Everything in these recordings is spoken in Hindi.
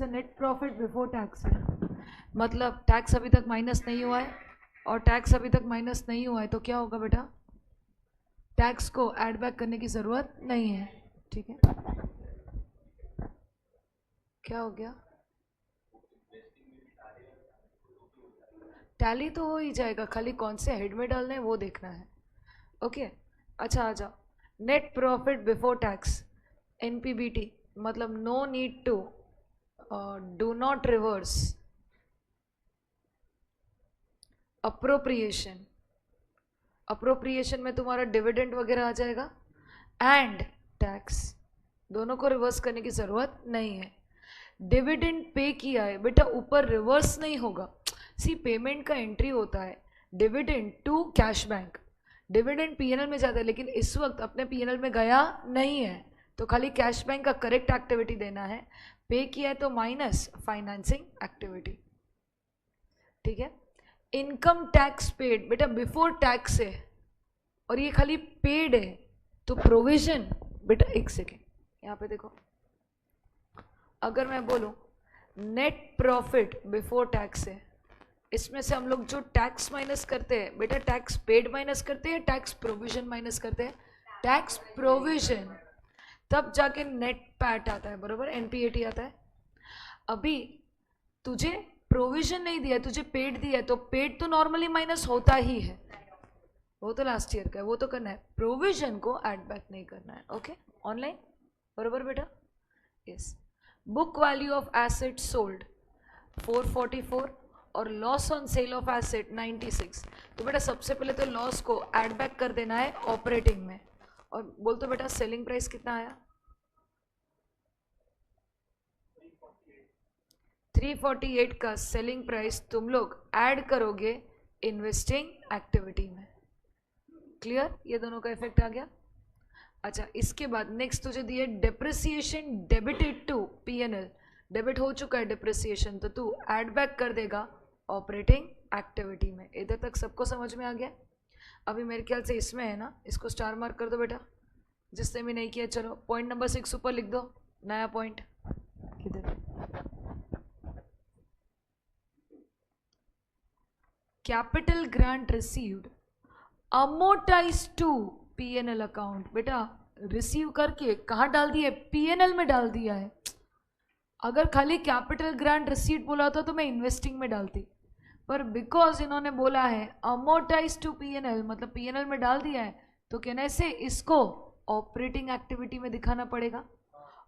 अच्छा नेट प्रॉफिट बिफोर टैक्स है, मतलब टैक्स अभी तक माइनस नहीं हुआ है और टैक्स अभी तक माइनस नहीं हुआ है तो क्या होगा बेटा, टैक्स को ऐड बैक करने की ज़रूरत नहीं है। ठीक है, क्या हो गया, टैली तो हो ही जाएगा, खाली कौन से हेड में डालना है वो देखना है। ओके अच्छा आ जाओ, net profit before tax NPBT, मतलब no need to do not reverse appropriation, appropriation में तुम्हारा डिविडेंड वगैरह आ जाएगा एंड टैक्स, दोनों को रिवर्स करने की ज़रूरत नहीं है। डिविडेंड पे किया है बेटा, ऊपर रिवर्स नहीं होगा। सी पेमेंट का एंट्री होता है dividend to cash bank, dividend PNL में जाता है लेकिन इस वक्त अपने पीएनएल में गया नहीं है, तो खाली कैश बैंक का करेक्ट एक्टिविटी देना है। पे किया है तो माइनस फाइनेंसिंग एक्टिविटी। ठीक है, इनकम टैक्स पेड बेटा बिफोर टैक्स है और ये खाली पेड है, तो प्रोविजन बेटा एक सेकेंड यहाँ पे देखो, अगर मैं बोलूं नेट प्रॉफिट बिफोर टैक्स है, इसमें से हम लोग जो टैक्स माइनस करते हैं बेटा, टैक्स पेड माइनस करते हैं, टैक्स प्रोविजन माइनस करते हैं, टैक्स प्रोविजन, तब जाके नेट पैट आता है, बरोबर, एनपीएटी आता है। अभी तुझे प्रोविजन नहीं दिया, तुझे पेड दिया है, तो पेड तो नॉर्मली माइनस होता ही है, वो तो लास्ट ईयर का है, वो तो करना है, प्रोविजन को ऐड बैक नहीं करना है। ओके ऑनलाइन, बरोबर बेटा, yes. Book value of asset sold 444 और loss on sale of asset 96, तो बेटा सबसे पहले तो लॉस को ऐड बैक कर देना है ऑपरेटिंग में, और बोल तो बेटा सेलिंग प्राइस कितना आया, 348 का सेलिंग प्राइस तुम लोग ऐड करोगे इन्वेस्टिंग एक्टिविटी में। क्लियर, ये दोनों का इफेक्ट आ गया। अच्छा इसके बाद नेक्स्ट तुझे दिए depreciation debited to PNL, debit हो चुका है डेप्रिसिएशन, तो तू ऐड बैक कर देगा ऑपरेटिंग एक्टिविटी में। इधर तक सबको समझ में आ गया। अभी मेरे ख्याल से इसमें है ना, इसको स्टार मार्क कर दो बेटा, जिसने भी नहीं किया। चलो पॉइंट नंबर 6 ऊपर लिख दो, नया पॉइंट किधर, capital grant received amortise to PNL account, बेटा रिसीव करके कहाँ डाल दिया है, पीएनएल में डाल दिया है। अगर खाली कैपिटल ग्रांट रिसीव्ड बोला होता तो मैं इन्वेस्टिंग में डालती, पर बिकॉज इन्होंने बोला है अमोर्टाइज टू पीएनएल, मतलब पीएनएल में डाल दिया है, तो कहने से इसको ऑपरेटिंग एक्टिविटी में दिखाना पड़ेगा।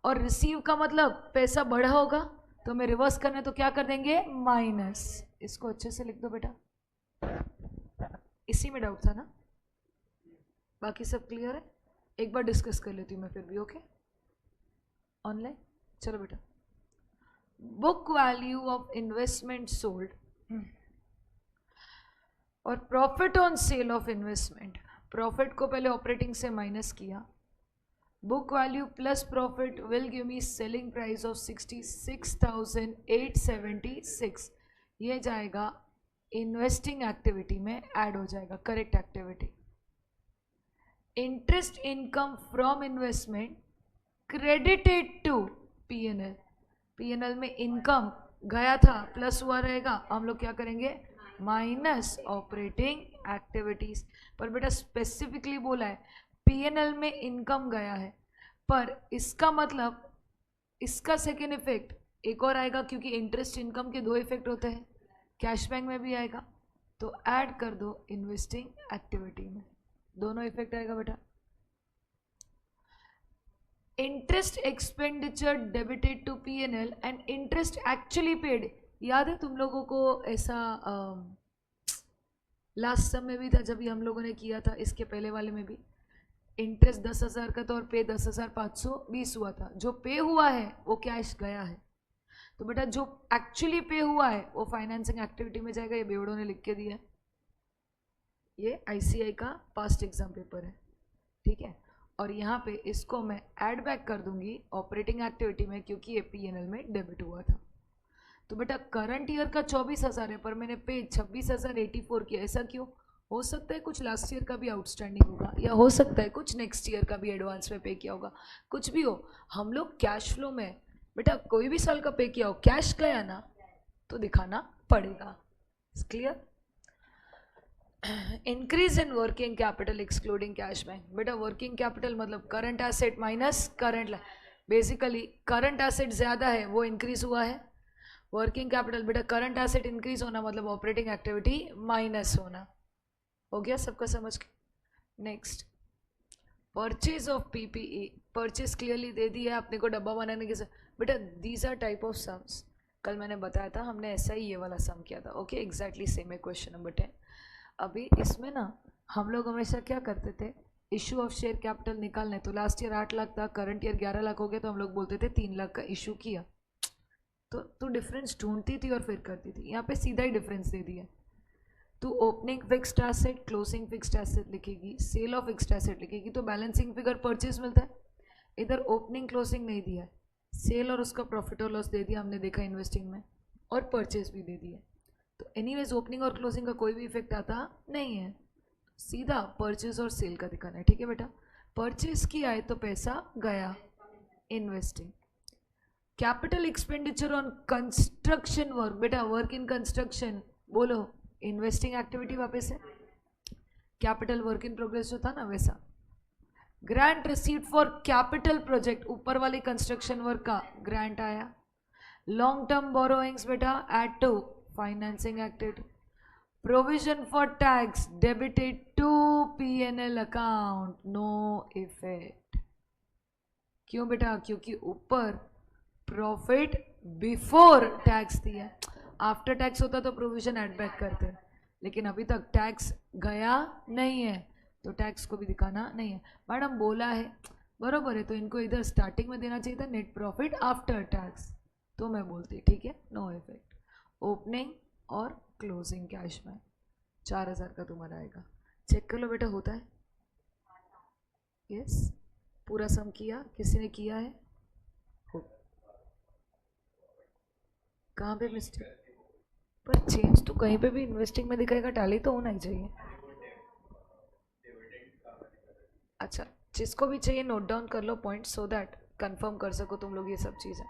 और रिसीव का मतलब पैसा बढ़ा होगा, तो हमें रिवर्स करने तो क्या कर देंगे, माइनस। इसको अच्छे से लिख दो बेटा, इसी में डाउट था ना, बाकी सब क्लियर है। एक बार डिस्कस कर लेती हूँ मैं फिर भी, ओके ऑनलाइन। चलो बेटा, book value of investment sold और profit on sale of investment, profit को पहले ऑपरेटिंग से माइनस किया, book value plus profit will give me selling price of 66,876, ये जाएगा इन्वेस्टिंग एक्टिविटी में ऐड हो जाएगा, correct activity. Interest income from investment credited to PNL, PNL में इनकम गया था प्लस हुआ रहेगा, हम लोग क्या करेंगे, माइनस ऑपरेटिंग एक्टिविटीज। पर बेटा स्पेसिफिकली बोला है पीएनएल में इनकम गया है, पर इसका मतलब इसका सेकेंड इफेक्ट एक और आएगा, क्योंकि इंटरेस्ट इनकम के दो इफेक्ट होते हैं, कैश बैंक में भी आएगा, तो ऐड कर दो इन्वेस्टिंग एक्टिविटी में, दोनों इफेक्ट आएगा बेटा। Interest expenditure debited to PNL and interest actually paid, याद है तुम लोगों को ऐसा लास्ट सम में भी था जब हम लोगों ने किया था, इसके पहले वाले में भी इंटरेस्ट 10,000 का था और पे 10,520 हुआ था, जो पे हुआ है वो कैश गया है, तो बेटा जो एक्चुअली पे हुआ है वो फाइनेंसिंग एक्टिविटी में जाएगा, ये बेवड़ों ने लिख के दिया है, ये आईसीआई का पास्ट एग्जाम पेपर है, ठीक है। और यहाँ पे इसको मैं ऐड बैक कर दूंगी ऑपरेटिंग एक्टिविटी में, क्योंकि ये पीएनएल में डेबिट हुआ था। तो बेटा करंट ईयर का 24,000 है, पर मैंने पे 26,084 किया, ऐसा क्यों? हो सकता है कुछ लास्ट ईयर का भी आउटस्टैंडिंग होगा, या हो सकता है कुछ नेक्स्ट ईयर का भी एडवांस में पे किया होगा, कुछ भी हो। हम लोग कैश फ्लो में बेटा कोई भी साल का पे किया हो, कैश गया ना तो दिखाना पड़ेगा। Clear? Increase in working capital excluding cash bank. बेटा वर्किंग कैपिटल मतलब current asset minus current, basically current asset ज्यादा है वो इंक्रीज हुआ है। वर्किंग कैपिटल बेटा करंट एसेट इंक्रीज होना मतलब ऑपरेटिंग एक्टिविटी माइनस होना। हो गया सबका समझ के? Next, purchase of PPE. Purchase clearly दे दी है अपने को डब्बा बनाने के साथ। बेटा these are type of sums. कल मैंने बताया था, हमने ऐसा ही ये वाला सम किया था। ओके एग्जैक्टली सेम है क्वेश्चन नंबर 10। अभी इसमें ना हम लोग हमेशा क्या करते थे, इशू ऑफ शेयर कैपिटल निकालने, तो लास्ट ईयर 8 लाख था, करंट ईयर 11 लाख हो गया, तो हम लोग बोलते थे 3 लाख का इशू किया। तो डिफरेंस ढूंढती थी और फिर करती थी। यहाँ पे सीधा ही डिफरेंस दे दिया। तो opening fixed asset, closing fixed asset लिखेगी, सेल ऑफ फिक्स्ड एसेट लिखेगी, तो बैलेंसिंग फिगर परचेज मिलता है। इधर ओपनिंग क्लोजिंग नहीं दिया है, सेल और उसका प्रॉफिट और लॉस दे दिया हमने, देखा इन्वेस्टिंग में, और परचेज भी दे दिया। तो एनीवेज ओपनिंग और क्लोजिंग का कोई भी इफेक्ट आता नहीं है, सीधा परचेज और सेल का दिखाना है। ठीक है बेटा, परचेज किया है तो पैसा गया investing. Capital expenditure on construction work. बेटा वर्क इन कंस्ट्रक्शन बोलो, इन्वेस्टिंग एक्टिविटी वापस है, कैपिटल वर्क इन प्रोग्रेस जो था ना वैसा। Grant received for capital project, ऊपर वाले कंस्ट्रक्शन वर्क का ग्रांट आया। लॉन्ग टर्म बोरोइंग्स बेटा add to financing activity. Provision for tax debited to P&L account, no effect. क्यों बेटा? क्योंकि ऊपर प्रॉफिट बिफोर टैक्स दिया, आफ्टर टैक्स होता तो प्रोविजन एड बैक करते, लेकिन अभी तक टैक्स गया नहीं है तो टैक्स को भी दिखाना नहीं है। मैडम बोला है बरोबर है, तो इनको इधर स्टार्टिंग में देना चाहिए था नेट प्रॉफिट आफ्टर टैक्स, तो मैं बोलती ठीक है नो इफेक्ट। ओपनिंग और क्लोजिंग कैश में 4000 का तुम्हारा आएगा। चेक कर लो बेटा होता है। यस, पूरा सम किया, किसी ने किया है? कहाँ पे मिस्टेक? पर चेंज तो कहीं पे भी इन्वेस्टिंग में दिखाएगा, टैली तो होना ही चाहिए। अच्छा, जिसको भी चाहिए नोट डाउन कर लो पॉइंट, सो दैट कंफर्म कर सको तुम लोग ये सब चीज़ें।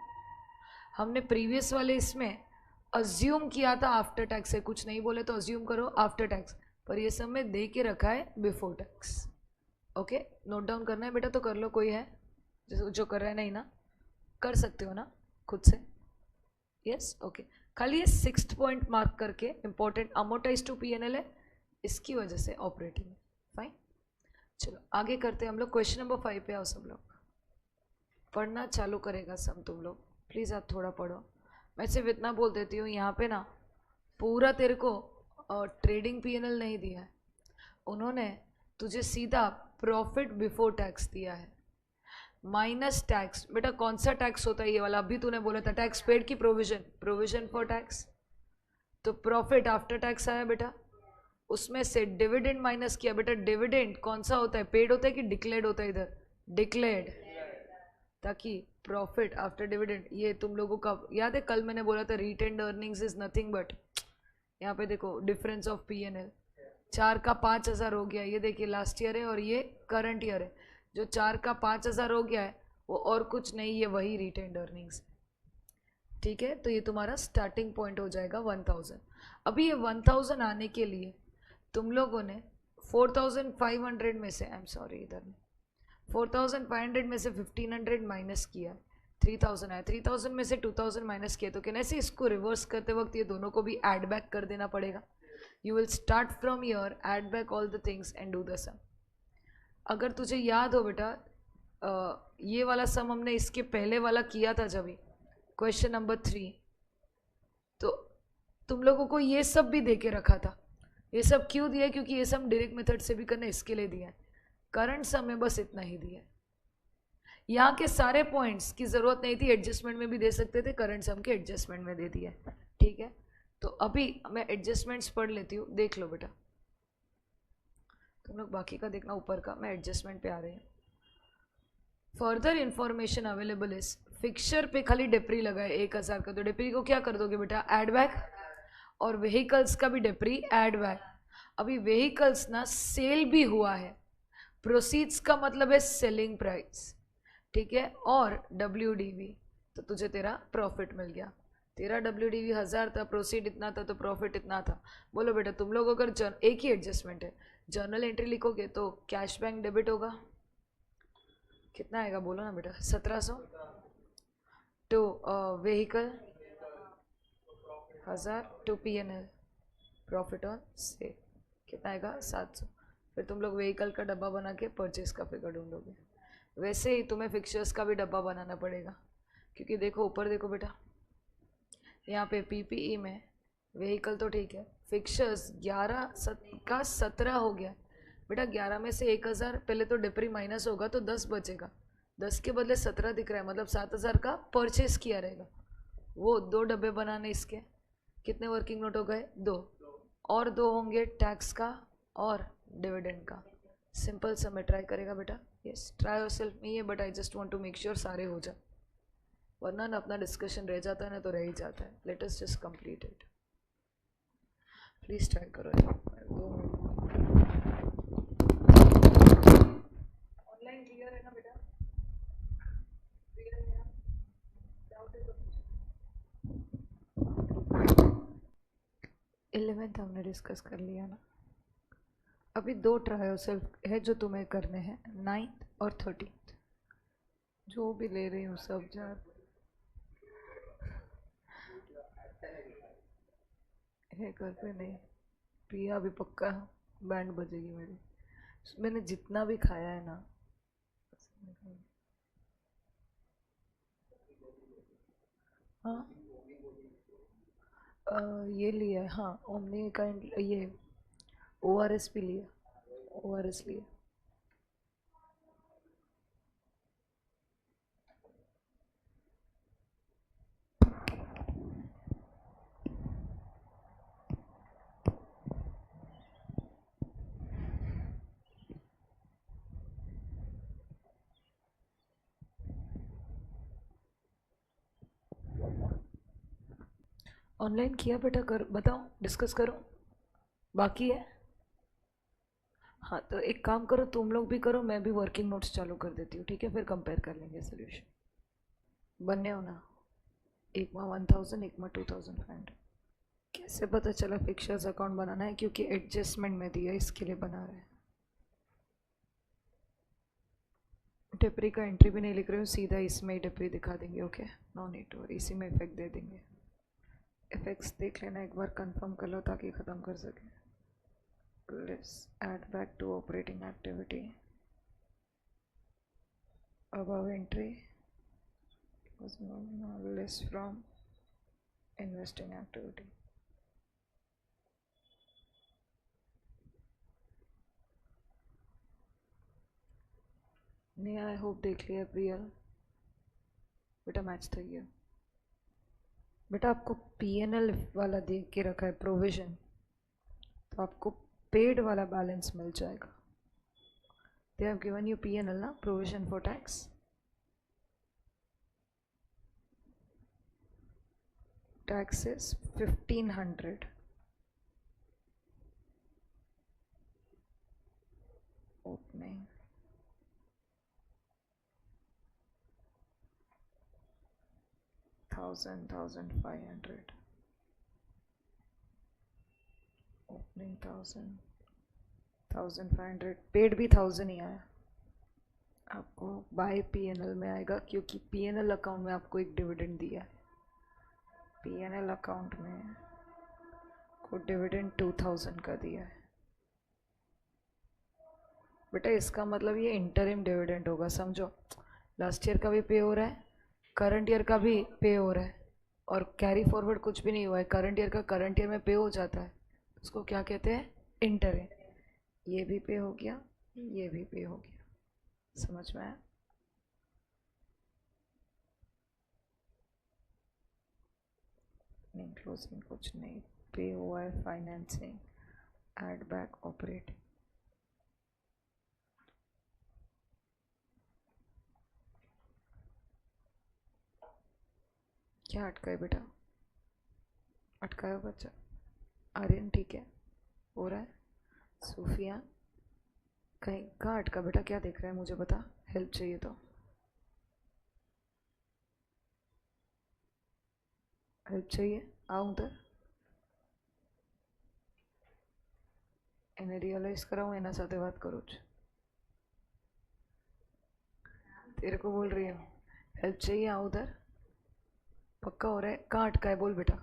हमने प्रीवियस वाले इसमें अज्यूम किया था आफ्टर टैक्स है, कुछ नहीं बोले तो अज्यूम करो आफ्टर टैक्स, पर ये सब में दे के रखा है before tax. Okay, note down करना है बेटा तो कर लो, कोई है जो कर रहा है? नहीं ना, कर सकते हो ना खुद से। यस ओके, खाली ये 6th पॉइंट मार्क करके इंपॉर्टेंट, अमोर्टाइज टू P&L है, इसकी वजह से ऑपरेटिंग। फाइन, चलो आगे करते हैं हम लोग। क्वेश्चन नंबर 5 पे आओ सब लोग। पढ़ना चालू करेगा सब तुम लोग, प्लीज़ आप थोड़ा पढ़ो। मैं सिर्फ इतना बोल देती हूँ, यहाँ पे ना पूरा तेरे को ट्रेडिंग P&L नहीं दिया है, उन्होंने तुझे सीधा प्रॉफिट बिफोर टैक्स दिया है, माइनस टैक्स। बेटा कौन सा टैक्स होता है ये वाला? अभी तूने बोला था टैक्स पेड की प्रोविजन, प्रोविजन फॉर टैक्स, तो प्रॉफिट आफ्टर टैक्स आया बेटा, उसमें से डिविडेंड माइनस किया। बेटा डिविडेंड कौन सा होता है, पेड होता है कि डिक्लेयर्ड होता है? इधर डिक्लेयर्ड, ताकि प्रॉफिट आफ्टर डिविडेंड। ये तुम लोगों का याद है, कल मैंने बोला था retained earnings is nothing but, यहाँ पे देखो डिफरेंस ऑफ P&L, 4 का 5000 हो गया, ये देखिए लास्ट ईयर है और ये करंट ईयर है। जो 4 का 5000 हो गया है वो और कुछ नहीं, ये वही रिटेन्ड अर्निंग्स। ठीक है, तो ये तुम्हारा स्टार्टिंग पॉइंट हो जाएगा 1000। अभी ये 1000 आने के लिए तुम लोगों ने 4500 में से, आई एम सॉरी इधर में 4500 में से 1500 माइनस किया, 3000 आया। 3000 में से 2000 माइनस किया, तो कहने से इसको रिवर्स करते वक्त ये दोनों को भी ऐड बैक कर देना पड़ेगा। You will start from year, add back all the things and do the sum. अगर तुझे याद हो बेटा, ये वाला सम हमने इसके पहले वाला किया था जब क्वेश्चन नंबर 3, तो तुम लोगों को ये सब भी दे के रखा था। ये सब क्यों दिया? क्योंकि ये सम डायरेक्ट मेथड से भी करना, इसके लिए दिया है। करंट सम में बस इतना ही दिया है, यहाँ के सारे पॉइंट्स की जरूरत नहीं थी, एडजस्टमेंट में भी दे सकते थे, करंट सम के एडजस्टमेंट में दे दिया है। ठीक है, तो अभी मैं एडजस्टमेंट्स पढ़ लेती हूँ, देख लो बेटा। तुम लोग बाकी का देखना ऊपर का, मैं एडजस्टमेंट पे आ रही हूँ। Further information available is, fixture पे खाली डेप्री लगा है 1000 का, तो डेप्री को क्या कर दोगे बेटा? ऐड बैक, और व्हीकल्स का भी डेप्री ऐड बैक। अभी व्हीकल्स ना सेल भी हुआ है, प्रोसीड्स का मतलब है सेलिंग प्राइस, ठीक है, और WDV तो तुझे तेरा प्रॉफिट मिल गया। तेरा WDV 1000 था, प्रोसीड इतना था, तो प्रॉफिट इतना था। बोलो बेटा तुम लोग अगर एक ही एडजस्टमेंट है, जर्नल एंट्री लिखोगे तो कैश बैंक डेबिट होगा, कितना आएगा बोलो ना बेटा? 1700 to vehicle 1000 to PNL profit on sale कितना आएगा? 700। फिर तुम लोग व्हीकल का डब्बा बना के परचेज का फिगर ढूंढोगे। वैसे ही तुम्हें फिक्चर्स का भी डब्बा बनाना पड़ेगा, क्योंकि देखो ऊपर देखो बेटा, यहाँ पे PPE में व्हीकल तो ठीक है, फिक्चर्स 11 का 17 हो गया बेटा। 11 में से 1000 पहले तो डिप्री माइनस होगा तो 10 बचेगा, 10 के बदले 17 दिख रहा है, मतलब 7000 का परचेज किया रहेगा। वो 2 डब्बे बनाने इसके, कितने वर्किंग नोट हो गए? 2, और 2 होंगे टैक्स का और डिविडेंड का। सिंपल सा मैं ट्राई करेगा बेटा? यस, ट्राई योरसेल्फ नहीं है, but I just want to make sure सारे हो जाए, वरना ना अपना डिस्कशन रह जाता है ना, तो रह ही जाता है। Let us just complete it, please try करो यार। 2 ऑनलाइन क्लियर है ना बेटा? क्लियर है ना? डाउट है तो 11th हमने डिस्कस कर लिया ना। अभी 2 ट्राई योरसेल्फ है जो तुम्हें करने हैं, 9th और 13th। जो भी ले रही हूँ सब जा है घर पे नहीं। पिया भी पक्का बैंड बजेगी मेरी। मैंने जितना भी खाया है ना, हाँ ये लिया है, हाँ ओमनी का ये ORS भी लिया, ORS लिया। ऑनलाइन किया बेटा? कर बताओ, डिस्कस करो, बाकी है? हाँ तो एक काम करो, तुम लोग भी करो, मैं भी वर्किंग नोट्स चालू कर देती हूँ, ठीक है? फिर कंपेयर कर लेंगे सोल्यूशन। बनने हो ना? एक में 1000, एक में 2500। कैसे पता चला फिक्चर्स अकाउंट बनाना है? क्योंकि एडजस्टमेंट में दिया, इसके लिए बना रहे हैं। डिप्री का एंट्री भी नहीं लिख रही हूँ, सीधा इसमें ही डिप्री दिखा देंगे। Okay, no need to worry, इसी में इफेक्ट दे देंगे। इफेक्ट्स देख लेना एक बार, कंफर्म कर लो ताकि ख़त्म कर सकें। Let's add back to operating activity. Above entry was less from investing activity. नहीं, आई होप देख लिया प्रियल बेटा, मैच था ये बेटा। आपको PNL वाला दे के रखा है प्रोविजन, तो आपको पेड वाला बैलेंस मिल जाएगा। They have given you PNL ना, provision for tax. Tax is 1500। Opening 1500, opening 1500, paid भी 1000 ही आया आपको। बाय PNL में आएगा, क्योंकि PNL अकाउंट में आपको एक डिविडेंड दिया है। PNL अकाउंट में को डिविडेंड 2000 का दिया है बेटा। इसका मतलब ये इंटरिम डिविडेंड होगा, समझो। लास्ट ईयर का भी पे हो रहा है, करंट ईयर का भी पे हो रहा है, और कैरी फॉरवर्ड कुछ भी नहीं हुआ है। करंट ईयर का करंट ईयर में पे हो जाता है, उसको क्या कहते हैं? इंटरिम। ये भी पे हो गया, ये भी पे हो गया, समझ में आया? नहीं क्लोजिंग कुछ नहीं, पे हुआ है फाइनेंसिंग, एड बैक ऑपरेटिंग। क्या अटका है बेटा? अटका है बच्चा? आर्यन ठीक है, हो रहा है। सूफिया कहीं कहाँ अटका बेटा? क्या देख रहा है मुझे बता, हेल्प चाहिए तो। हेल्प चाहिए? आऊँ उधर? એને રિયલાઇઝ કરાવું, એના સાથે વાત કરું છું. तेरे को बोल रही हूँ हेल्प चाहिए, आओ उधर. पक्का हो रहा है? कहाँ अटका है बोल बेटा.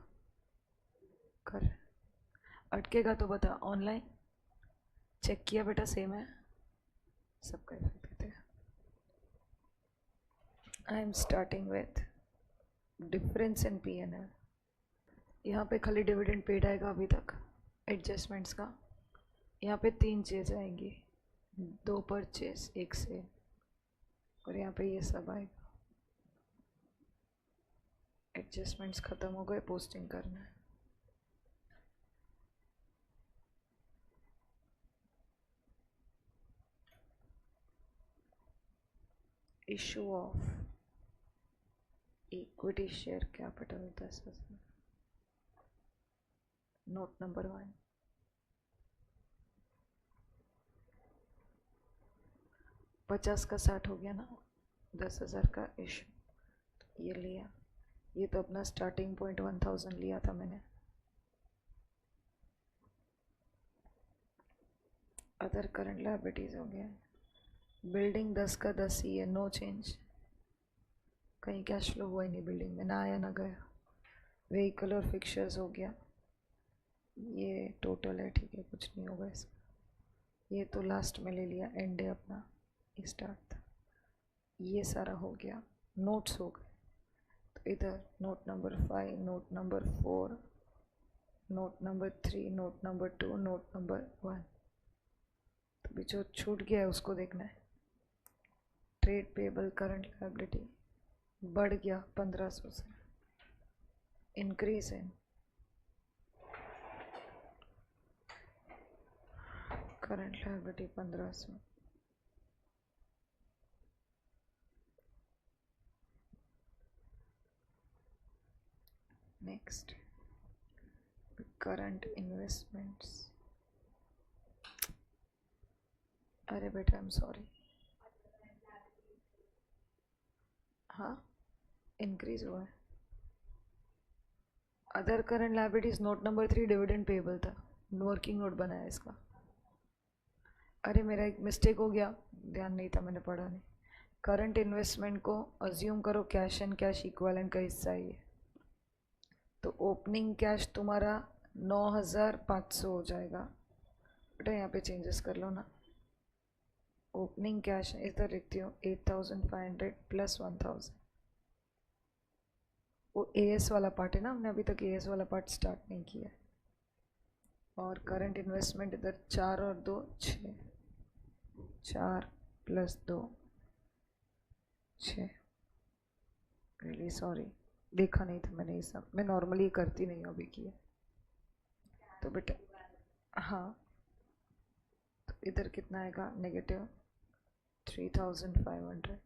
कर. अटकेगा तो बता. ऑनलाइन चेक किया बेटा? सेम है सबका. इफेक्ट देते हैं. I am starting with difference in P N L. यहाँ पे खाली डिविडेंड पेड आएगा अभी तक एडजस्टमेंट्स का. यहाँ पे 3 चीज़ आएंगी, 2 परचेज 1 से, और यहाँ पे ये सब आएगा. एडजस्टमेंट्स ख़त्म हो गए, पोस्टिंग करना है. Issue of equity share capital 10,000. Note number 1. 50 का 60 हो गया ना, 10,000 का इशू. तो ये लिया. ये तो अपना स्टार्टिंग पॉइंट 1000 लिया था मैंने. अदर करंट लायबिलिटीज हो गया. बिल्डिंग 10 का 10 ही है, नो चेंज. कहीं कैश फ्लो हुआ ही नहीं बिल्डिंग में, ना आया ना गया. व्हीकल और फिक्चर्स हो गया. ये टोटल है, ठीक है, कुछ नहीं होगा इसका. ये तो लास्ट में ले लिया, एंड है अपना, स्टार्ट था. ये सारा हो गया. नोट्स हो गए. तो इधर note number 5, note number 4, note number 3, note number 2, note number 1. तो भी जो छूट गया है उसको देखना है. ट्रेड पेबल करंट लायबिलिटी बढ़ गया 1500 से. Increase in current liability 1500. Next current investments. अरे बेटा आई एम सॉरी. हाँ इंक्रीज हुआ है. Other current liabilities note number 3 dividend payable था, वर्किंग नोट बनाया इसका. अरे मेरा एक मिस्टेक हो गया, ध्यान नहीं था, मैंने पढ़ा नहीं. करंट इन्वेस्टमेंट को अज्यूम करो कैश एंड कैश इक्विवेलेंट का हिस्सा है ये. तो ओपनिंग कैश तुम्हारा 9,500 हो जाएगा. बेटा यहाँ पे चेंजेस कर लो ना. ओपनिंग कैश इधर लिखती हूँ 8,500 प्लस 1,000. वो एएस वाला पार्ट है ना, हमने अभी तक एएस वाला पार्ट स्टार्ट नहीं किया. और करंट इन्वेस्टमेंट इधर 4 और 2 6. 4 प्लस 2 6. रियली सॉरी, देखा नहीं था मैंने ये सब. मैं नॉर्मली करती नहीं हूँ, अभी किया. तो बेटा हाँ, तो इधर कितना आएगा? नेगेटिव 3,500.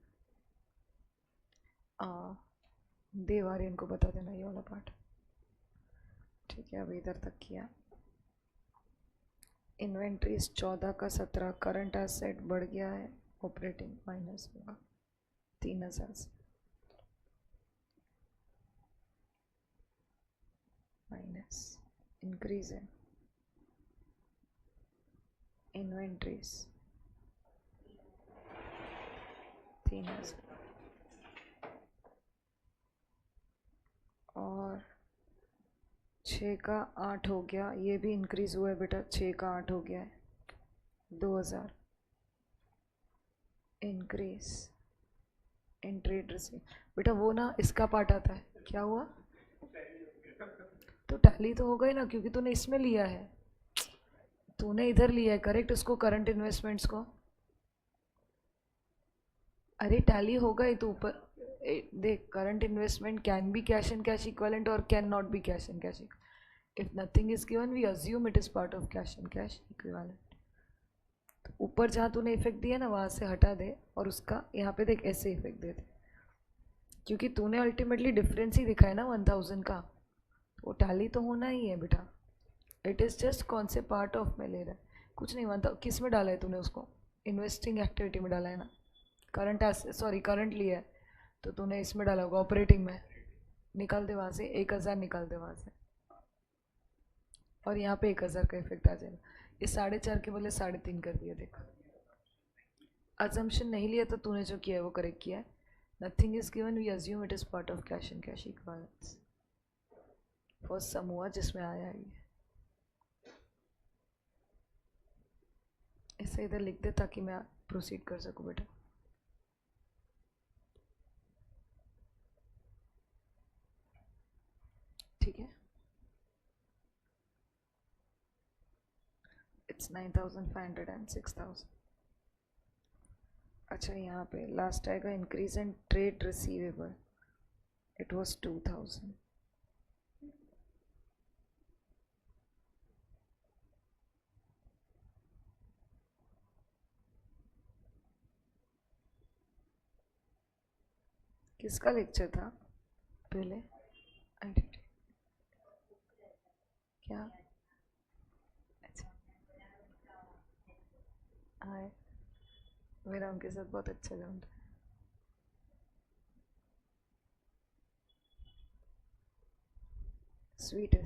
देवारी इनको बता देना ये वाला पार्ट. ठीक है, अभी इधर तक किया. इन्वेंट्रीज 14 का 17. करंट एसेट बढ़ गया है, ऑपरेटिंग माइनस होगा 3,000 से. माइनस इंक्रीज है इन्वेंट्रीज 3,000. और 6 का 8 हो गया. ये भी इंक्रीज हुआ है बेटा, 6 का 8 हो गया है 2,000. Increase in trade receive. बेटा वो ना इसका पार्ट आता है. क्या हुआ? तो टैली तो होगा ही ना, क्योंकि तूने इसमें लिया है, तूने इधर लिया है करेक्ट उसको, करंट इन्वेस्टमेंट्स को. अरे टैली होगा ही. तो ऊपर देख, current investment can be cash and cash equivalent और can not be cash and cash. If nothing is given we assume it is part of cash and cash equivalent. तो ऊपर जहाँ तूने इफेक्ट दिया ना वहाँ से हटा दे, और उसका यहाँ पे देख ऐसे इफेक्ट दे दे, क्योंकि तूने अल्टीमेटली डिफरेंस ही दिखाया ना 1,000 का. वो टैली तो होना ही है बेटा. इट इज़ जस्ट कौन से पार्ट ऑफ में ले रहा है, कुछ नहीं. 1,000 किस में डाला है तूने उसको? इन्वेस्टिंग एक्टिविटी में डाला है ना. करंट सॉरी करंट लिया है तो तूने इसमें डाला होगा ऑपरेटिंग में. निकाल दे वहाँ से, 1000 निकाल दे वहाँ से, और यहाँ पे 1000 का इफेक्ट आ जाएगा। ये 4.5 के बदले 3.5 कर दिया। देखो अजम्पशन नहीं लिया तो तूने जो किया है वो करेक्ट किया है। Nothing is given, we assume it is part of cash and cash equivalence first sum हुआ जिसमें आया है ये। इसे इधर लिख दे ताकि मैं प्रोसीड कर सकूं बेटा। ठीक है, इट्स 9,500 and 6,000। अच्छा यहाँ पे लास्ट आएगा increase in trade receivable, it was 2,000। किसका लेक्चर था पहले? आइडेंटिटी क्या? अच्छा हाय, मेरा उनके साथ बहुत अच्छा जम रहा है। स्वीट है।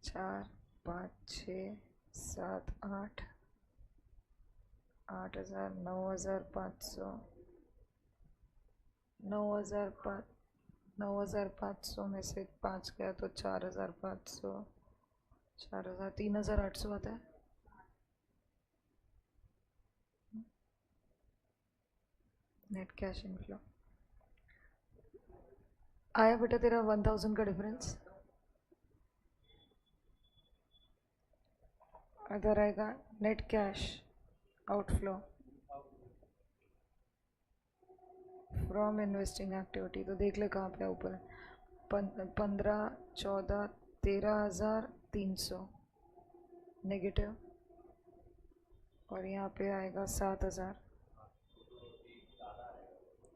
4 5 6 7 8 8,000 9,500 9,500 में से 5 गया तो 4,500 4,000 3,800 आता है। नेट कैश इनफ्लो आया बेटा तेरा 1,000 का डिफरेंस। इधर आएगा net cash outflow from investing activity, तो देख ले कहाँ पे ऊपर 15 14 13,300 नेगेटिव, और यहाँ पे आएगा 7,000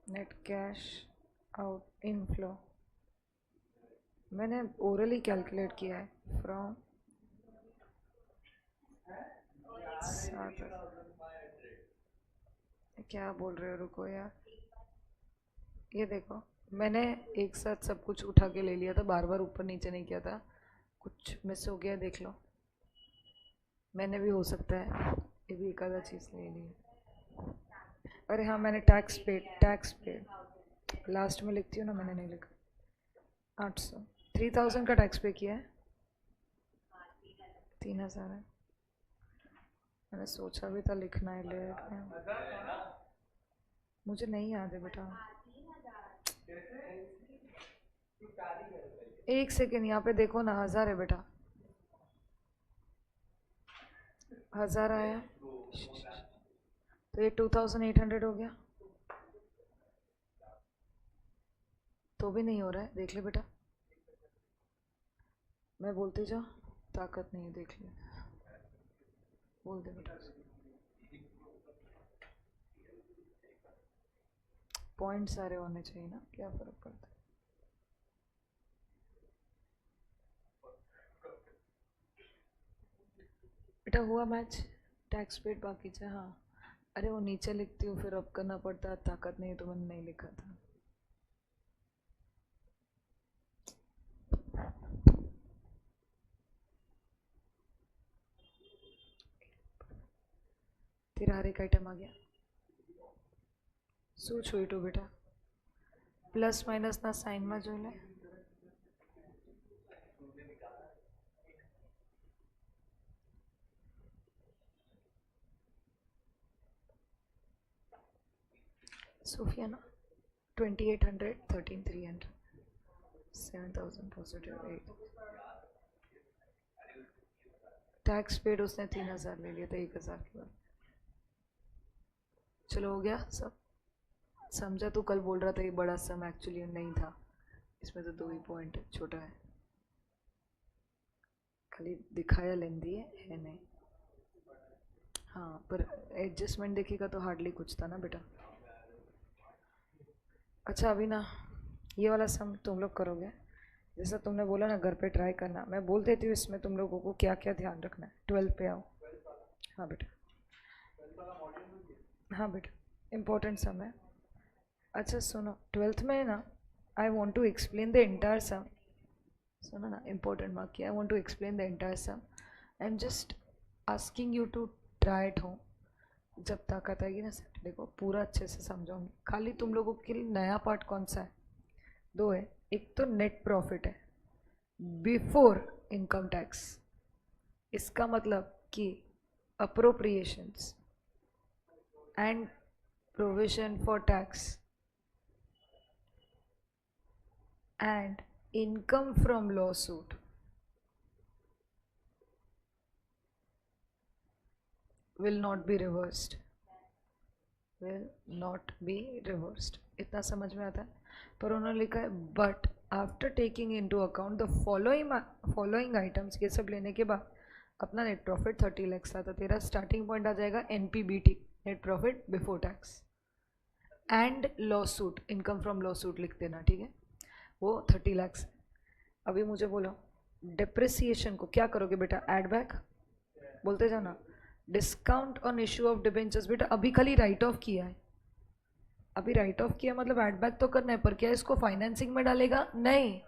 नेट कैश आउट इनफ्लो। मैंने ओरली कैलकुलेट किया है फ्रॉम 7,000। क्या बोल रहे हो, रुको यार। ये देखो मैंने एक साथ सब कुछ उठा के ले लिया था, बार बार ऊपर नीचे नहीं किया था, कुछ मिस हो गया देख लो। मैंने भी हो सकता है ये भी एक आधा चीज़ ले ली। अरे हाँ मैंने टैक्स पेड लास्ट में लिखती हूँ ना, मैंने नहीं लिखा। 800 3,000 का टैक्स पे किया है। 3,000 है। मैंने सोचा भी था लिखना है ले, मुझे नहीं याद है बेटा। एक सेकेंड यहाँ पे देखो ना, 1,000 है बेटा, 1,000 आया तो ये 2,800 हो गया। तो भी नहीं हो रहा है, देख ले बेटा, मैं बोलती जाओ, ताकत नहीं है, देख ले, बोल दे बेटा। पॉइंट सारे होने चाहिए ना, क्या फर्क पड़ता है। बेटा हुआ मैच, टैक्स पेड बाकी था। हाँ अरे वो नीचे लिखती हूँ फिर अब करना पड़ता है, ताकत नहीं तो मैंने नहीं लिखा था। तेरा हर एक आइटम आ गया। શું છોટું બેટા? પ્લસ માઇનસના સાઇનમાં જોઈ લે। સોફિયાના 2,800 13,300 7,000 पॉजिटिव 8 टैक्स पेड उसने 3,000 ले लिया था 1,000 के बाद। चलो हो गया सब समझा। तू कल बोल रहा था ये बड़ा सम, एक्चुअली नहीं था, इसमें तो 2 ही पॉइंट है, छोटा है, खाली दिखाया लेंदी है नहीं। हाँ पर एडजस्टमेंट देखिएगा तो हार्डली कुछ था ना बेटा। अच्छा अभी ना ये वाला सम तुम लोग करोगे, जैसा तुमने बोला ना घर पे ट्राई करना, मैं बोल देती हूँ इसमें तुम लोगों को क्या क्या ध्यान रखना है। 12 पे आओ। हाँ बेटा, हाँ बेटा इम्पोर्टेंट सम है। अच्छा सुनो, 12th में ना I want to explain the entire sum. सुनो ना, इम्पोर्टेंट मार्क किया. I want to explain the entire sum. I am just asking you to try it home. जब ताकत आएगी ना सैटरडे को पूरा अच्छे से समझाऊंगी. खाली तुम लोगों के लिए नया पार्ट कौन सा है? दो है. एक तो नेट प्रॉफिट है बिफोर इनकम टैक्स. इसका मतलब कि appropriations and provision for tax and income from lawsuit will not be reversed. Will not be reversed. इतना समझ में आता है. पर उन्होंने लिखा है but after taking into account the following items. ये सब लेने के बाद अपना नेट प्रॉफिट 30 लाख आता. तेरा स्टार्टिंग पॉइंट आ जाएगा NPBT, net profit before tax, and lawsuit, income from lawsuit लिख देना. ठीक है, वो 30 लाख. अभी मुझे बोलो डिप्रिसिएशन को क्या करोगे बेटा? ऐड बैक बोलते जाना. Discount on issue of debentures बेटा अभी खाली राइट ऑफ किया है. अभी राइट ऑफ किया मतलब ऐड बैक तो करना है, पर क्या इसको फाइनेंसिंग में डालेगा? नहीं.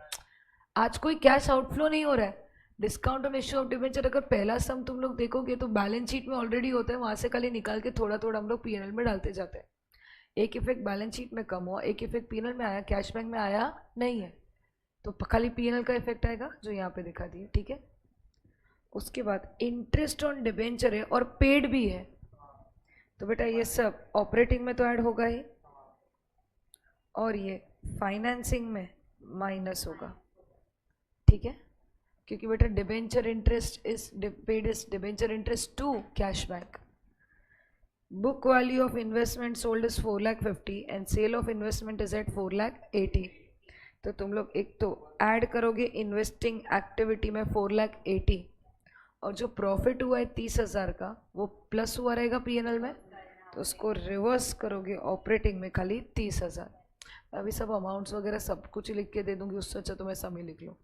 आज कोई कैश आउटफ्लो नहीं हो रहा है. Discount on issue of debenture अगर पहला सम तुम लोग देखोगे तो बैलेंस शीट में ऑलरेडी होता है, वहाँ से खाली निकाल के थोड़ा थोड़ा हम लोग पीएनएल में डालते जाते हैं. एक इफेक्ट बैलेंस शीट में कम हुआ, एक इफेक्ट पीएनएल में आया, कैश बैंक में आया नहीं है. तो खाली पीएनएल का इफेक्ट आएगा जो यहाँ पे दिखा दिया. ठीक है. उसके बाद इंटरेस्ट ऑन डिबेंचर है और पेड भी है. तो बेटा ये सब ऑपरेटिंग में तो ऐड होगा ही, और ये फाइनेंसिंग में माइनस होगा. ठीक है, क्योंकि बेटा debenture interest is paid is debenture interest to cash bank. Book value of investment sold is 4,50,000 and sale of investment is at 4,80,000. तो तुम लोग एक तो ऐड करोगे इन्वेस्टिंग एक्टिविटी में 4,80,000, और जो प्रॉफिट हुआ है 30,000 का वो प्लस हुआ रहेगा पीएनएल में, तो उसको रिवर्स करोगे ऑपरेटिंग में खाली 30,000. अभी सब अमाउंट्स वगैरह सब कुछ लिख के दे दूंगी, उससे अच्छा तो मैं सम ही लिख लो.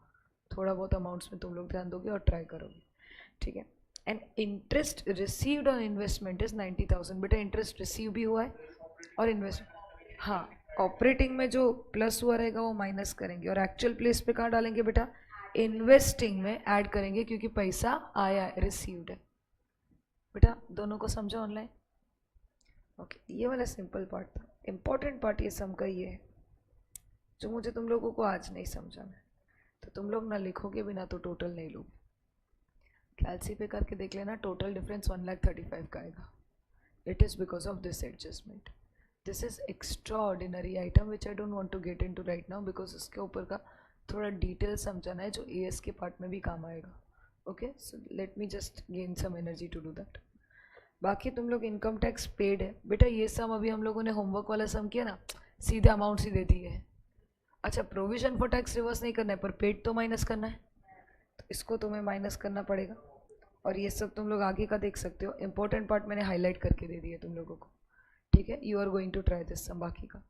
थोड़ा बहुत अमाउंट्स में तुम लोग ध्यान दोगे और ट्राई करोगे. ठीक है. And interest received on investment is 90,000. बेटा इंटरेस्ट रिसीव भी हुआ है और इन्वेस्टमेंट, हाँ, ऑपरेटिंग में जो प्लस हुआ रहेगा वो माइनस करेंगे, और एक्चुअल प्लेस पे कहाँ डालेंगे बेटा? इन्वेस्टिंग में ऐड करेंगे, क्योंकि पैसा आया है, रिसीव्ड है. बेटा दोनों को समझा ऑनलाइन? ओके, ये वाला सिंपल पार्ट था. इम्पोर्टेंट पार्ट ये सम का ये है जो मुझे तुम लोगों को आज नहीं समझाना है. तो तुम लोग ना लिखोगे भी ना तो टोटल नहीं लोगे. कैलसी पे करके देख लेना, टोटल डिफरेंस 1,35,000 का आएगा. It is because of this adjustment. This is extraordinary item which I don't want to get into right now, because उसके ऊपर का थोड़ा डिटेल समझाना है जो एएस के पार्ट में भी काम आएगा. Okay, so let me just gain some energy to do that. बाकी तुम लोग इनकम टैक्स पेड है बेटा, ये सम अभी हम लोगों ने होमवर्क वाला सम किया ना, सीधे अमाउंट ही दे दी है. अच्छा, प्रोविजन फॉर टैक्स रिवर्स नहीं करना है, पर पेड तो माइनस करना है, तो इसको तुम्हें माइनस करना पड़ेगा. और ये सब तुम लोग आगे का देख सकते हो. इंपॉर्टेंट पार्ट मैंने हाईलाइट करके दे दिया तुम लोगों को. ठीक है, you are going to try this sum. बाकी का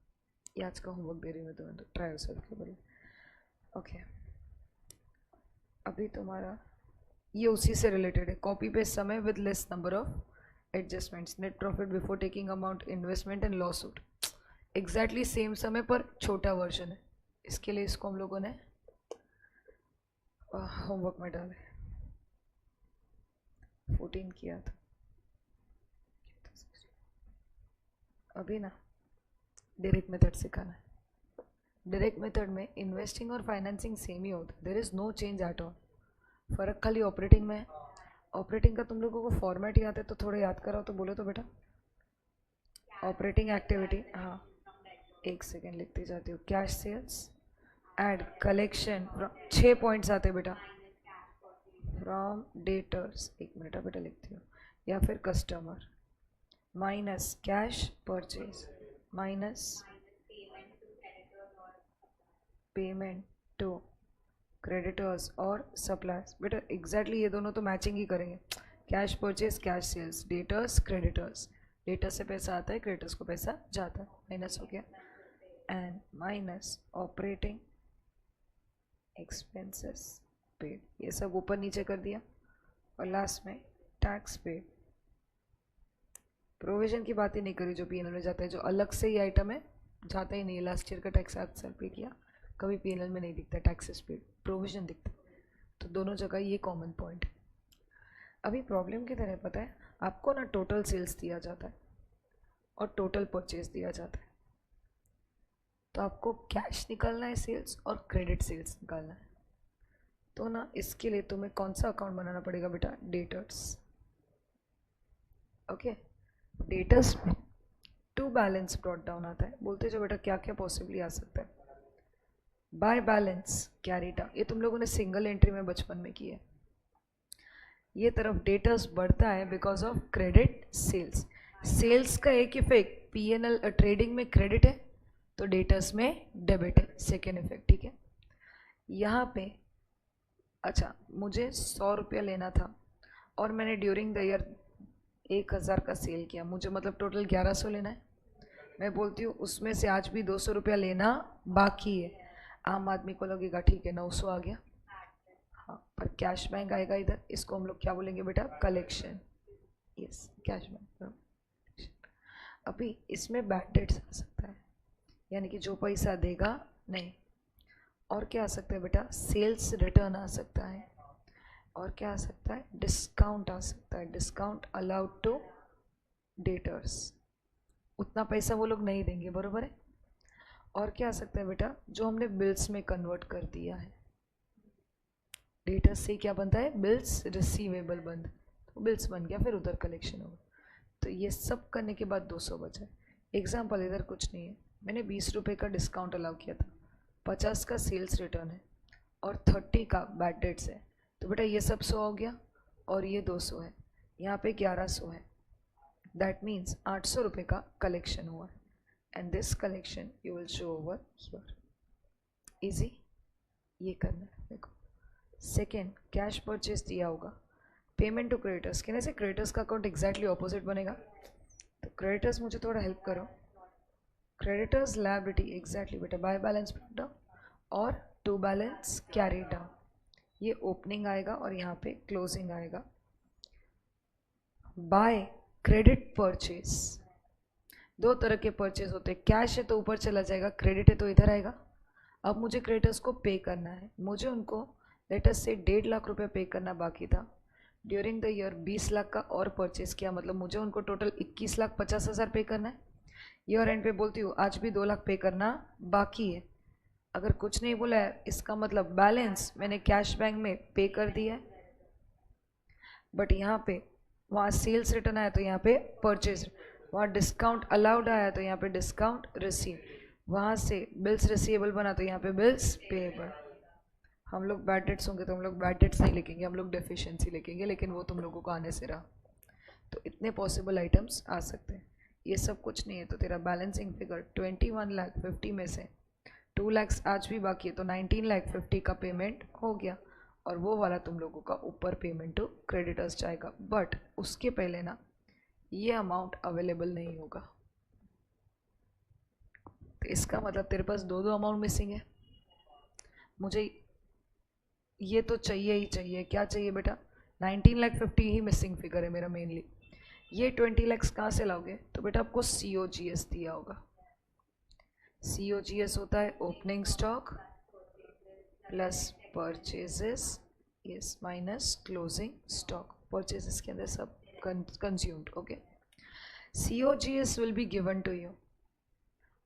ये आज का होमवर्क दे रही हूँ तुम्हें, तो ट्राई योरसेल्फ के बोले. ओके, अभी तुम्हारा ये उसी से रिलेटेड है. कॉपी पेस्ट सम है with less number of adjustments. Net profit before taking amount investment and lawsuit. Exactly same समय पर छोटा वर्जन है. इसके लिए इसको हम लोगों ने होमवर्क में डाले. 14 किया था. अभी ना डायरेक्ट मेथड सिखाना है. डायरेक्ट मेथड में इन्वेस्टिंग और फाइनेंसिंग सेम ही होता है. There is no change at all. फ़र्क खाली ऑपरेटिंग में है. ऑपरेटिंग का तुम लोगों को फॉर्मेट याद है तो थोड़ा याद कराओ तो बोलो तो बेटा. ऑपरेटिंग एक्टिविटी, हाँ, एक सेकेंड लिखती जाती हूँ. Cash sales, add collection, 6 points आते बेटा. फ्रॉम डेटर्स, एक मिनट बेटा लिखती हूँ, या फिर customer, minus cash purchase, minus payment to creditors और सप्लायर्स. बेटा एग्जैक्टली ये दोनों तो मैचिंग ही करेंगे. Cash purchase, cash sales, debtors, creditors. Debtor से पैसा आता है, क्रेडिटर्स को पैसा जाता है, माइनस हो गया. And minus operating expenses paid. ये सब ऊपर नीचे कर दिया. और लास्ट में टैक्स पेड. प्रोविजन की बात ही नहीं करी जो पीएनएल में जाता है, जो अलग से ही आइटम है जाता ही नहीं है, लास्ट ईयर का टैक्स अक्सर पे किया, कभी पीएनएल में नहीं दिखता टैक्सेस पे, प्रोविजन दिखता है, तो दोनों जगह ये कॉमन पॉइंट है। अभी प्रॉब्लम किधर है पता है, आपको ना टोटल सेल्स दिया जाता है और टोटल परचेज दिया जाता है, तो आपको कैश निकालना है सेल्स और क्रेडिट सेल्स निकालना है। तो ना इसके लिए तुम्हें कौन सा अकाउंट बनाना पड़ेगा बेटा, डेटर्स। ओके, डेटर्स में टू बैलेंस ब्रॉट डाउन आता है, बोलते जो बेटा क्या क्या पॉसिबली आ सकता है, बाय बैलेंस कैरीड डाउन, ये तुम लोगों ने सिंगल एंट्री में बचपन में की है। ये तरफ डेटर्स बढ़ता है because of credit sales, sales का एक इफेक्ट पीएनएल ट्रेडिंग में क्रेडिट है तो डेटर्स में डेबिट है, सेकेंड इफेक्ट। ठीक है, यहाँ पे अच्छा मुझे 100 रुपया लेना था और मैंने ड्यूरिंग द ईयर 1000 का सेल किया, मुझे मतलब टोटल 1100 लेना है। मैं बोलती हूँ उसमें से आज भी 200 रुपया लेना बाकी है, आम आदमी को लगेगा ठीक है 900 आ गया, हाँ, पर कैश बैंक आएगा इधर, इसको हम लोग क्या बोलेंगे बेटा, कलेक्शन। Yes, cash bank. अभी इसमें बैड डेट्स आ सकता है, यानी कि जो पैसा देगा नहीं, और क्या आ सकता है बेटा, सेल्स रिटर्न आ सकता है, और क्या आ सकता है, डिस्काउंट आ सकता है, डिस्काउंट अलाउड टू डेटर्स, उतना पैसा वो लोग नहीं देंगे, बरोबर है। और क्या आ सकता है बेटा, जो हमने बिल्स में कन्वर्ट कर दिया है, डेटर्स से क्या बनता है, बिल्स रिसीवेबल बंद, तो बिल्स बन गया, फिर उधर कलेक्शन होगा। तो ये सब करने के बाद 200 बचा। एग्जाम्पल इधर कुछ नहीं है, मैंने 20 रुपये का डिस्काउंट अलाउ किया था, 50 का सेल्स रिटर्न है और 30 का बैड डेट्स है, तो बेटा ये सब 100 हो गया और ये 200 है, यहाँ पे 1100 है, दैट मीन्स 800 रुपये का कलेक्शन हुआ है, and this collection you will show over here. Easy, ये करना है देखो। सेकेंड, कैश परचेज दिया होगा, पेमेंट टू क्रेडिटर्स, कहने से क्रेडिटर्स का अकाउंट एग्जैक्टली ऑपोजिट बनेगा, तो क्रेडिटर्स मुझे थोड़ा हेल्प करो, क्रेडिटर्स लायबिलिटी एग्जैक्टली बेटा बाय बैलेंस डाउन और टू बैलेंस कैरी डाउन, ये ओपनिंग आएगा और यहाँ पे क्लोजिंग आएगा। बाय क्रेडिट परचेज, दो तरह के परचेज होते हैं, कैश है तो ऊपर चला जाएगा, क्रेडिट है तो इधर आएगा। अब मुझे क्रेडिटर्स को पे करना है, मुझे उनको लेट अस से 1.5 लाख रुपए पे करना बाकी था, ड्यूरिंग द ईयर 20 लाख का और परचेज किया, मतलब मुझे उनको टोटल 21,50,000 पे करना है। ईयर एंड पे बोलती हूँ आज भी 2 लाख पे करना बाकी है, अगर कुछ नहीं बोला है इसका मतलब बैलेंस मैंने कैश बैंक में पे कर दिया है, बट यहाँ पे वहाँ सेल्स रिटर्न आया तो यहाँ पे परचेज, वहाँ डिस्काउंट अलाउड आया तो यहाँ पे डिस्काउंट रिसीव, वहाँ से बिल्स रिसीवेबल बना तो यहाँ पे बिल्स पेएबल। हम लोग बैड डेट्स होंगे तो हम लोग बैड डेट्स नहीं लिखेंगे, हम लोग डेफिशिएंसी लिखेंगे, लेकिन वो तुम लोगों को आने से रहा। तो इतने पॉसिबल आइटम्स आ सकते हैं, ये सब कुछ नहीं है तो तेरा बैलेंसिंग फिगर 21,50,000 में से 2 लाख आज भी बाकी है तो 19,50,000 का पेमेंट हो गया, और वो वाला तुम लोगों का ऊपर पेमेंट टू क्रेडिटर्स जाएगा, बट उसके पहले ना ये अमाउंट अवेलेबल नहीं होगा, तो इसका मतलब तेरे पास दो अमाउंट मिसिंग है। मुझे ये तो चाहिए ही चाहिए, क्या चाहिए बेटा, 19,50,000 ही मिसिंग फिगर है मेरा मेनली। ये 20 लाख कहाँ से लाओगे, तो बेटा आपको COGS दिया होगा, COGS होता है opening stock plus purchases, yes, minus closing stock, purchases के अंदर सब consumed, okay. COGS will be given to you,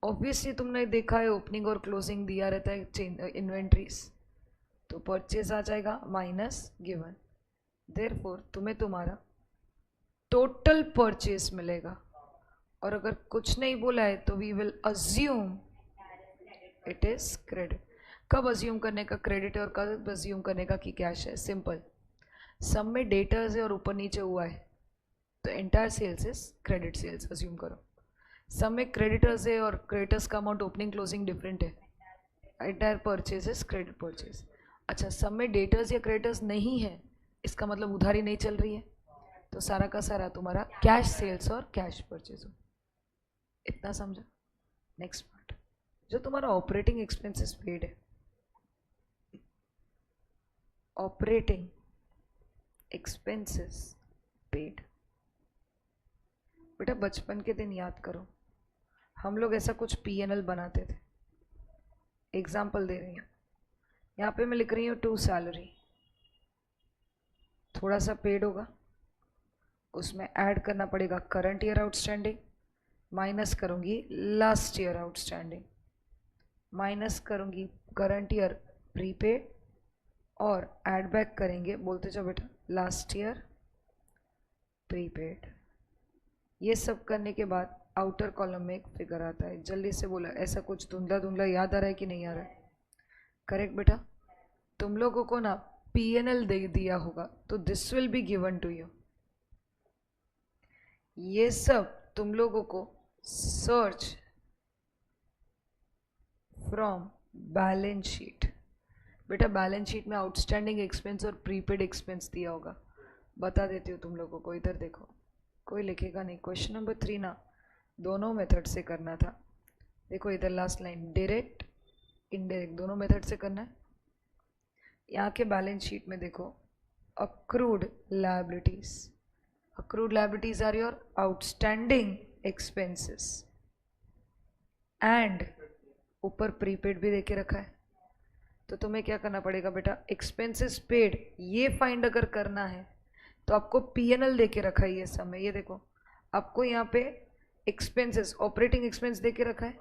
obviously तुमने देखा है ओपनिंग और क्लोजिंग दिया रहता है इन्वेंट्रीज, तो परचेज आ जाएगा माइनस गिवन, देयरफॉर तुम्हें तुम्हारा टोटल परचेज मिलेगा, और अगर कुछ नहीं बोला है तो we will assume it is credit. कब अज्यूम करने का क्रेडिट है और कब अज्यूम करने का कि कैश है, सिंपल, सब में डेटर्स है और ऊपर नीचे हुआ है तो entire sales is credit sales assume करो, सब में क्रेडिटर्स है और क्रेडिटर्स का अमाउंट ओपनिंग क्लोजिंग डिफरेंट है, entire purchase is credit purchase. अच्छा, सब में डेटर्स या क्रेडिटर्स नहीं है, इसका मतलब उधारी नहीं चल रही है, तो सारा का सारा तुम्हारा कैश सेल्स और कैश परचेज हो, इतना समझा। नेक्स्ट पार्ट, जो तुम्हारा ऑपरेटिंग एक्सपेंसेस पेड है, ऑपरेटिंग एक्सपेंसेस पेड, बेटा बचपन के दिन याद करो, हम लोग ऐसा कुछ PNL बनाते थे. एग्जाम्पल दे रही हूँ. यहाँ पे मैं लिख रही हूँ 2 सैलरी. थोड़ा सा पेड होगा, उसमें ऐड करना पड़ेगा करंट ईयर आउटस्टैंडिंग, माइनस करूँगी लास्ट ईयर आउटस्टैंडिंग, माइनस करूँगी करंट ईयर प्रीपेड, और ऐड बैक करेंगे, बोलते जाओ बेटा, लास्ट ईयर प्रीपेड. ये सब करने के बाद आउटर कॉलम में एक फिगर आता है. जल्दी से बोला, ऐसा कुछ धुंधला धुंधला याद आ रहा है कि नहीं आ रहा है? करेक्ट बेटा. तुम लोगों को ना PNL दे दिया होगा, तो this will be given to you. ये सब तुम लोगों को सर्च फ्रॉम बैलेंस शीट. बेटा बैलेंस शीट में आउटस्टैंडिंग एक्सपेंस और प्रीपेड एक्सपेंस दिया होगा. बता देती हूँ तुम लोगों को. इधर देखो, कोई लिखेगा नहीं. क्वेश्चन नंबर 3 ना दोनों मेथड से करना था. देखो इधर लास्ट लाइन, डायरेक्ट इनडायरेक्ट दोनों मेथड से करना है. यहाँ के बैलेंस शीट में देखो, accrued liabilities. Accrued liabilities are your outstanding expenses, and ऊपर प्रीपेड भी देके रखा है. तो तुम्हें क्या करना पड़ेगा बेटा, एक्सपेंसेस पेड ये फाइंड अगर करना है तो आपको PNL देके रखा है ये समय. ये देखो आपको यहाँ पे एक्सपेंसेस, ऑपरेटिंग एक्सपेंस देके रखा है.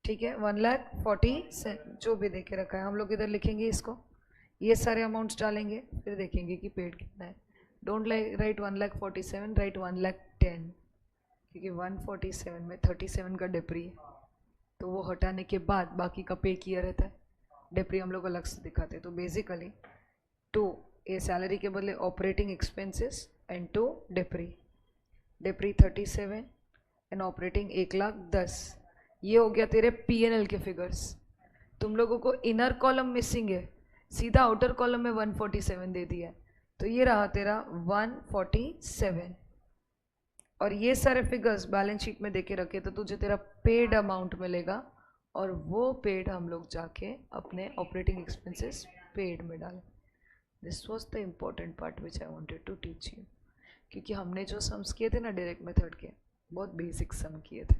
ठीक है, 1,40,000 जो भी देके रखा है. हम लोग इधर लिखेंगे इसको, ये सारे अमाउंट्स डालेंगे, फिर देखेंगे कि पेड कितना है. डोंट राइट 1,47,000, राइट 1,10,000, क्योंकि 147 में 37 का डिप्री है, तो वो हटाने के बाद बाकी का पे किया रहता है. डिप्री हम लोग अलग से दिखाते हैं. तो बेसिकली 2 ये सैलरी के बदले operating expenses and 2 डिप्री. डिप्री 37 and operating 1,10,000. ये हो गया तेरे PNL के फिगर्स. तुम लोगों को इनर कॉलम मिसिंग है, सीधा आउटर कॉलम में 147 दे दिया है, तो ये रहा तेरा 147. और ये सारे फिगर्स बैलेंस शीट में देके रखे, तो तुझे तेरा पेड अमाउंट मिलेगा, और वो पेड हम लोग जाके अपने ऑपरेटिंग एक्सपेंसेस पेड में डालें. This was the important part which I wanted to teach you. क्योंकि हमने जो सम्स किए थे ना डायरेक्ट मेथड के, बहुत बेसिक सम किए थे.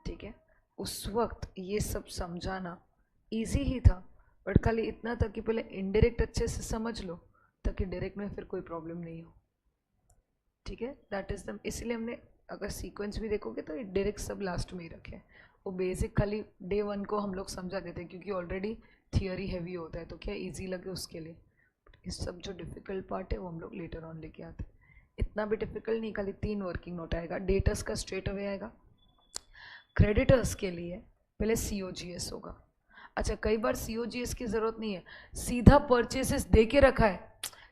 ठीक है, उस वक्त ये सब समझाना इजी ही था, बट खाली इतना था कि पहले इनडायरेक्ट अच्छे से समझ लो, ताकि डायरेक्ट में फिर कोई प्रॉब्लम नहीं हो. ठीक है, दैट इज़ द, इसलिए हमने अगर सीक्वेंस भी देखोगे तो डायरेक्ट सब लास्ट में ही रखे हैं. वो बेसिक खाली डे 1 को हम लोग समझा देते हैं, क्योंकि ऑलरेडी थियोरी हैवी होता है, तो क्या इजी लगे उसके लिए. इस सब जो डिफ़िकल्ट पार्ट है वो हम लोग लेटर ऑन लेके आते हैं. इतना भी डिफ़िकल्ट नहीं, खाली 3 वर्किंग नोट आएगा. डेटर्स का स्ट्रेट अवे आएगा. क्रेडिटर्स के लिए पहले COGS होगा. अच्छा, कई बार COGS की ज़रूरत नहीं है, सीधा परचेसेस दे के रखा है,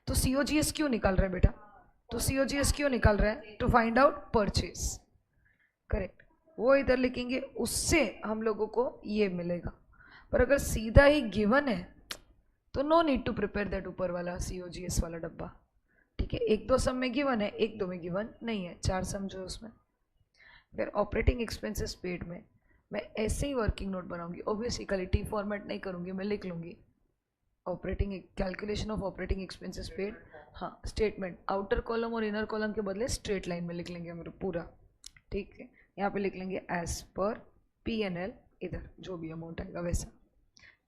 तो COGS क्यों निकाल रहा है बेटा? तो COGS क्यों निकाल रहा है? To find out purchase. Correct, वो इधर लिखेंगे, उससे हम लोगों को ये मिलेगा. पर अगर सीधा ही गिवन है तो no need to prepare that ऊपर वाला COGS वाला डब्बा. ठीक है, 1-2 सम में गिवन है, 1-2 में गिवन नहीं है, 4 सम जो उसमें. फिर ऑपरेटिंग एक्सपेंसेस पेड में मैं ऐसे ही वर्किंग नोट बनाऊंगी. ऑब्वियसली खाली T फॉर्मेट नहीं करूंगी, मैं लिख लूंगी operating calculation of operating expenses paid. हाँ, स्टेटमेंट आउटर कॉलम और इनर कॉलम के बदले स्ट्रेट लाइन में लिख लेंगे हम पूरा. ठीक है, यहाँ पे लिख लेंगे एज पर PNL, इधर जो भी अमाउंट आएगा वैसा.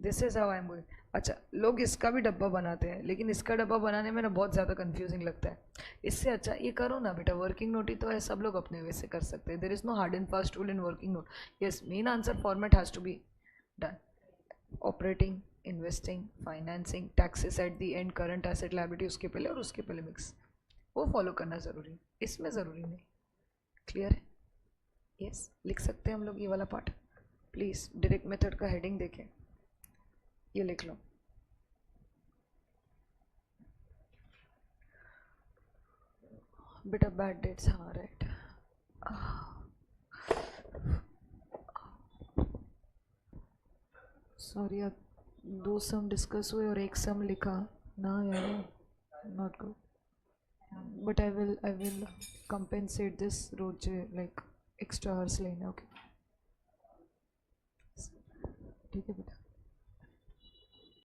This is how I am going. अच्छा, लोग इसका भी डब्बा बनाते हैं, लेकिन इसका डब्बा बनाने में ना बहुत ज़्यादा कंफ्यूजिंग लगता है. इससे अच्छा ये करो ना बेटा, वर्किंग नोट ही तो है, सब लोग अपने वे से कर सकते हैं. There is no hard and fast rule in working note. Yes, main answer format has to be done. Operating, investing, financing, taxes at the end, current asset liability उसके पहले और उसके पहले मिक्स, वो फॉलो करना ज़रूरी है, इसमें ज़रूरी नहीं. क्लियर है? यस, लिख सकते हैं हम लोग ये वाला पार्ट. प्लीज़ डायरेक्ट मेथड का हेडिंग देखें, ये लिख लो. बेटा बैड डेट्स, हाँ राइट. सॉरी यार, 2 सम डिस्कस हुए और 1 सम लिखा ना यार, not good. But I will compensate this रोज, लाइक एक्स्ट्रा आवर्स लेना. ओके, ठीक है बेटा.